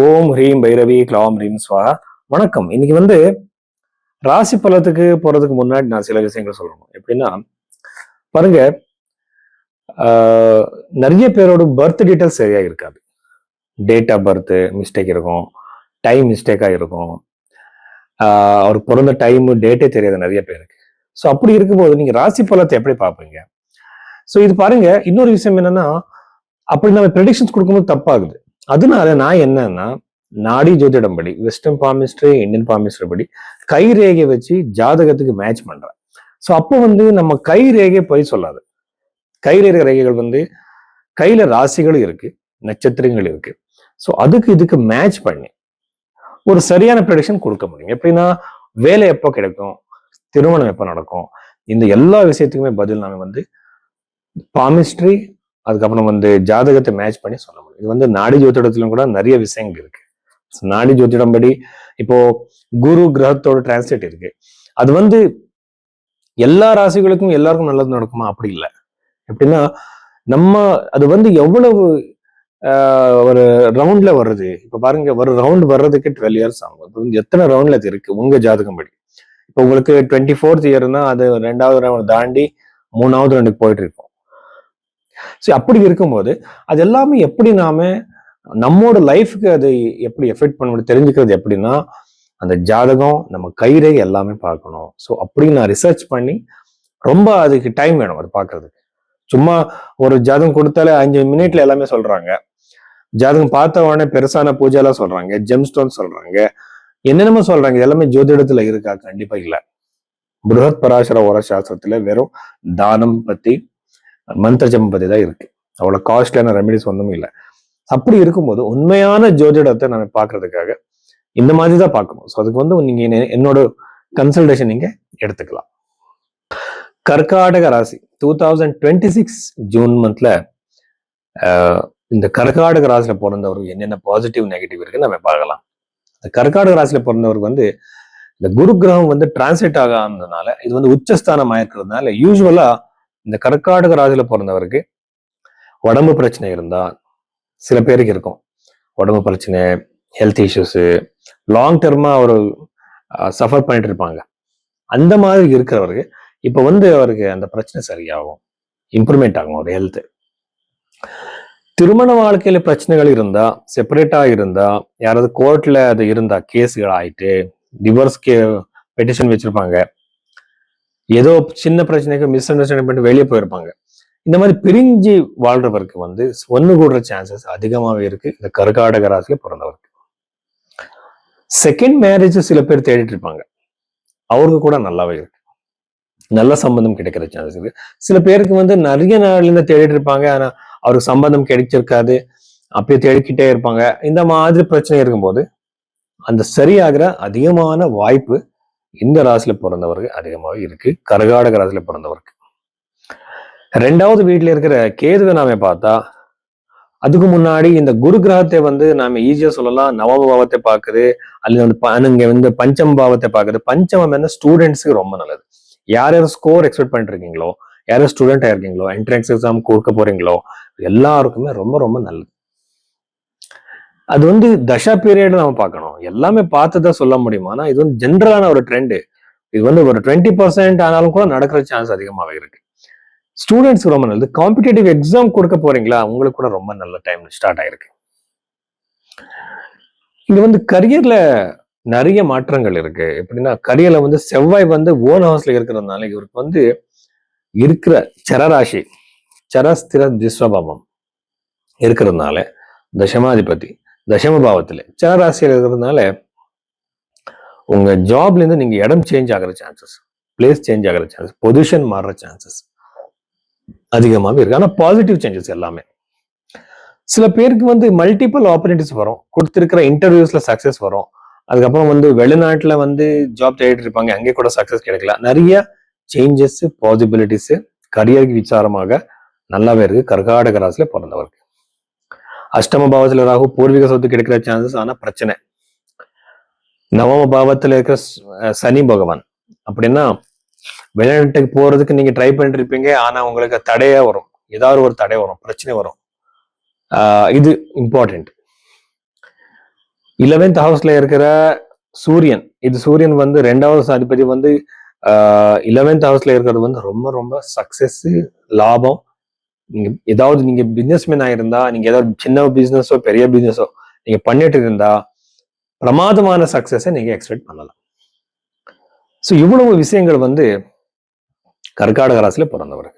ஓம் ஹ்ரீம் பைரவி க்ளௌம் ஹ்ரீம் ஸ்வாஹா. வணக்கம். இன்னைக்கு ராசி பலத்துக்கு போறதுக்கு முன்னாடி நான் சில விஷயங்கள் சொல்லணும். எப்படின்னா பாருங்க, நிறைய பேரோட பர்த் டீட்டெயில்ஸ் சரியா இருக்காது. டேட் ஆஃப் பர்த் மிஸ்டேக் இருக்கும், டைம் மிஸ்டேக்கா இருக்கும். அவர் பிறந்த டைம் டேட்டே தெரியாது நிறைய பேருக்கு. ஸோ அப்படி இருக்கும்போது நீங்க ராசி பலத்தை எப்படி பார்ப்பீங்க? ஸோ இது பாருங்க, இன்னொரு விஷயம் என்னன்னா, அப்படி நம்ம ப்ரெடிக்ஷன்ஸ் கொடுக்கும்போது தப்பாகுது. அதனால நான் என்னன்னா, நாடி ஜோதிடம் படி, வெஸ்டர்ன் பாமிஸ்ட்ரி, இந்தியன் பாமிஸ்ட்ரி படி கை ரேகை வச்சு ஜாதகத்துக்கு மேட்ச் பண்றேன். ஸோ அப்போ நம்ம கை ரேகை போய் சொல்லாது. கையில் ரேகைகள் கையில ராசிகளும் இருக்கு, நட்சத்திரங்கள் இருக்கு. ஸோ அதுக்கு இதுக்கு மேட்ச் பண்ணி ஒரு சரியான ப்ரெடிக்ஷன் கொடுக்க முடியும். எப்படின்னா, வேலை எப்போ கிடைக்கும், திருமணம் எப்போ நடக்கும், இந்த எல்லா விஷயத்துக்குமே பதில் நாம பாமிஸ்ட்ரி, அதுக்கப்புறம் ஜாதகத்தை மேட்ச் பண்ணி சொல்ல முடியும். இது நாடி ஜோதிடத்திலும் கூட நிறைய விஷயங்கள் இருக்கு. நாடி ஜோதிடம் படி இப்போ குரு கிரகத்தோட டிரான்ஸ்லேட் இருக்கு. அது எல்லா ராசிகளுக்கும் எல்லாருக்கும் நல்லது நடக்குமா? அப்படி இல்லை. எப்படின்னா, நம்ம அது எவ்வளவு ஒரு ரவுண்ட்ல வருது. இப்ப பாருங்க, ஒரு ரவுண்ட் வர்றதுக்கு 12 இயர்ஸ் ஆகும். இப்போ எத்தனை ரவுண்ட்ல அது இருக்கு உங்க ஜாதகம் படி? இப்போ உங்களுக்கு 24th இயர்னா அது 2வது ரவுண்ட் தாண்டி 3வது ரவுண்டுக்கு போயிட்டு இருக்கும். ஸோ அப்படி இருக்கும்போது அது எல்லாமே எப்படி நம்மோட லைஃப்க்கு அது எப்படி எஃபெக்ட் பண்ண முடியும் தெரிஞ்சுக்கிறது எப்படின்னா, அந்த ஜாதகம் நம்ம கைரேகை எல்லாமே பார்க்கணும். ஸோ அப்படி நான் ரிசர்ச் பண்ணி ரொம்ப அதுக்கு டைம் வேணும் அது பார்க்கறதுக்கு. சும்மா ஒரு ஜாதகம் கொடுத்தாலே 5 மினிட்ல எல்லாமே சொல்றாங்க. ஜாதகம் பார்த்த உடனே பெருசான பூஜை எல்லாம் சொல்றாங்க, ஜெம்ஸ்டோன் சொல்றாங்க, என்னென்னமோ சொல்றாங்க. எல்லாமே ஜோதிடத்துல இருக்கா? கண்டிப்பா இல்லை. புருஹத் பராசர ஓர சாஸ்திரத்துல வெறும் தானம் பத்தி, மந்திர ஜபம் பத்தி தான் இருக்கு. அவ்வளவு காஸ்ட்லியான ரெமெடிஸ் ஒன்றும் இல்லை. அப்படி இருக்கும்போது உண்மையான ஜோதிடத்தை நம்ம பார்க்கறதுக்காக இந்த மாதிரி தான் பார்க்கணும். ஸோ அதுக்கு நீங்க என்னோட கன்சல்டேஷன் நீங்க எடுத்துக்கலாம். கர்காடக ராசி 2026 ஜூன் மந்த்ல இந்த கர்காடக ராசியில பிறந்தவருக்கு என்னென்ன பாசிட்டிவ் நெகட்டிவ் இருக்குன்னு நம்ம பார்க்கலாம். இந்த கர்காடக ராசியில பிறந்தவருக்கு இந்த குரு கிரகம் டிரான்ஸ்லேட் ஆகாததுனால, இது உச்சஸ்தானம் ஆயிருக்கிறதுனால, யூஸ்வலா இந்த கர்காடக ராசியில பிறந்தவருக்கு உடம்பு பிரச்சனை இருந்தா சில பேருக்கு இருக்கும். உடம்பு பிரச்சனை, ஹெல்த் இஷ்யூஸ், லாங் டர்மா ஒரு சஃபர் பண்ணிட்டு இருப்பாங்க. அந்த மாதிரி இருக்கிறவருக்கு இப்ப அவருக்கு அந்த பிரச்சனை சரியாகும், இம்ப்ரூவ்மெண்ட் ஆகும் ஒரு ஹெல்த். திருமண வாழ்க்கையில பிரச்சனைகள் இருந்தா, செப்பரேட்டா இருந்தா, யாராவது கோர்ட்ல அது இருந்தா கேஸ்கள் ஆயிட்டு டிவோர்ஸ் பெட்டிஷன் வச்சிருப்பாங்க, ஏதோ சின்ன பிரச்சனைக்கு மிஸ் அண்டர்ஸ்டாண்டிங் பண்ணிட்டு வெளியே போயிருப்பாங்க. இந்த மாதிரி பிரிஞ்சு வாழ்றவருக்கு ஒண்ணு கூடுற சான்சஸ் அதிகமாவே இருக்கு இந்த கர்காடக ராசியில பிறந்தவருக்கு. செகண்ட் மேரேஜ் சில பேர் தேடிட்டு இருப்பாங்க, அவருக்கு கூட நல்லாவே இருக்கு, நல்ல சம்பந்தம் கிடைக்கிற சான்சஸ் இருக்கு. சில பேருக்கு நிறைய நாள்ல இருந்து தேடிட்டு இருப்பாங்க, ஆனா அவருக்கு சம்பந்தம் கிடைச்சிருக்காது, அப்பயே தேடிக்கிட்டே இருப்பாங்க. இந்த மாதிரி பிரச்சனை இருக்கும்போது அந்த சரியாகிற அதிகமான வாய்ப்பு இந்த ராசியில பிறந்தவருக்கு அதிகமாவே இருக்கு, கர்காடக ராசியில பிறந்தவருக்கு. 2வது வீட்டுல இருக்கிற கேதுவை நாம பார்த்தா, அதுக்கு முன்னாடி இந்த குரு கிரகத்தை நாம ஈஸியா சொல்லலாம் நவம பாவத்தை பார்க்குது, அல்லது இங்க பஞ்சம பாவத்தை பார்க்குது. பஞ்சமம் ஸ்டூடெண்ட்ஸுக்கு ரொம்ப நல்லது. யார் யார் ஸ்கோர் எக்ஸ்பெக்ட் பண்ணிட்டு இருக்கீங்களோ, யாரும் ஸ்டூடெண்ட் ஆயிருக்கீங்களோ, என்ட்ரன்ஸ் எக்ஸாம் கொடுக்க போறீங்களோ, எல்லாருக்குமே ரொம்ப ரொம்ப நல்லது. அது தசா பீரியட் நம்ம பார்க்கணும், எல்லாமே பார்த்துதான் சொல்ல முடியும். ஆனா இது ஜென்ரலான ஒரு ட்ரெண்ட். இது ஒரு 20% ஆனாலும் கூட நடக்கிற சான்ஸ் அதிகமாவே இருக்கு. ஸ்டூடெண்ட்ஸ் ரொம்ப நல்லது. காம்படிட்டிவ் எக்ஸாம் கொடுக்க போறீங்களா, உங்களுக்கு கூட ரொம்ப நல்ல டைம் ஸ்டார்ட் ஆயிருக்கு. இங்க கரியர்ல நிறைய மாற்றங்கள் இருக்கு. எப்படின்னா, கரியர்ல செவ்வாய் ஓன் ஹவுஸ்ல இருக்கிறதுனால இவருக்கு இருக்கிற சரராசி சரஸ்திர திஸ்வபாவம் இருக்கிறதுனால, தசமாதிபதி தசம பாவத்துல சரராசியில் இருக்கிறதுனால உங்க ஜாப்ல இருந்து நீங்க இடம் சேஞ்ச் ஆகிற சான்சஸ், பிளேஸ் சேஞ்ச் ஆகிற சான்சஸ், பொசிஷன் மாறுற சான்சஸ் அதிகமாகவே இருக்கு. ஆனா பாசிட்டிவ் சேஞ்சஸ் எல்லாமே. சில பேருக்கு மல்டிபிள் ஆப்பர்ச்சுனிட்டிஸ் வரும், கொடுத்திருக்கிற இன்டர்வியூஸ்ல சக்சஸ் வரும். அதுக்கப்புறம் வெளிநாட்டுல ஜாப் தேடிட்டு இருப்பாங்க, அங்கே கூட சக்சஸ் கிடைக்கல. நிறைய சேஞ்சஸ், பாசிபிலிட்டிஸ் கரியருக்கு விசாரமாக நல்லாவே இருக்கு கர்காடக ராசியில பிறந்தவருக்கு. அஷ்டம பாவத்துல ராகு, பூர்வீக சொத்து கிடைக்கிற சான்சஸ், ஆனா பிரச்சனை. நவம பாவத்துல இருக்கிற சனி பகவான், அப்படின்னா வெளிநாட்டுக்கு போறதுக்கு நீங்க ட்ரை பண்ணிட்டு இருப்பீங்க, ஆனா உங்களுக்கு தடையா வரும், ஏதாவது ஒரு தடை வரும், பிரச்சனை வரும். இது இம்பார்ட்டன்ட். 11th ஹவுஸ்ல இருக்கிற சூரியன், இது சூரியன் வந்து 2வது அதிபதி வந்து 11th ஹவுஸ்ல இருக்கிறது வந்து ரொம்ப ரொம்ப சக்சஸ், லாபம். நீங்க ஏதாவது நீங்க பிசினஸ்மேன் ஆயிருந்தா, நீங்க ஏதாவது சின்ன பிசினஸோ பெரிய பிசினஸோ நீங்க பண்ணிட்டு இருந்தா பிரமாதமான சக்சஸை நீங்க எக்ஸ்பெக்ட் பண்ணலாம். ஸோ இவ்வளவு விஷயங்கள் வந்து கர்க்காடக ராசியில பிறந்தவர்கள்.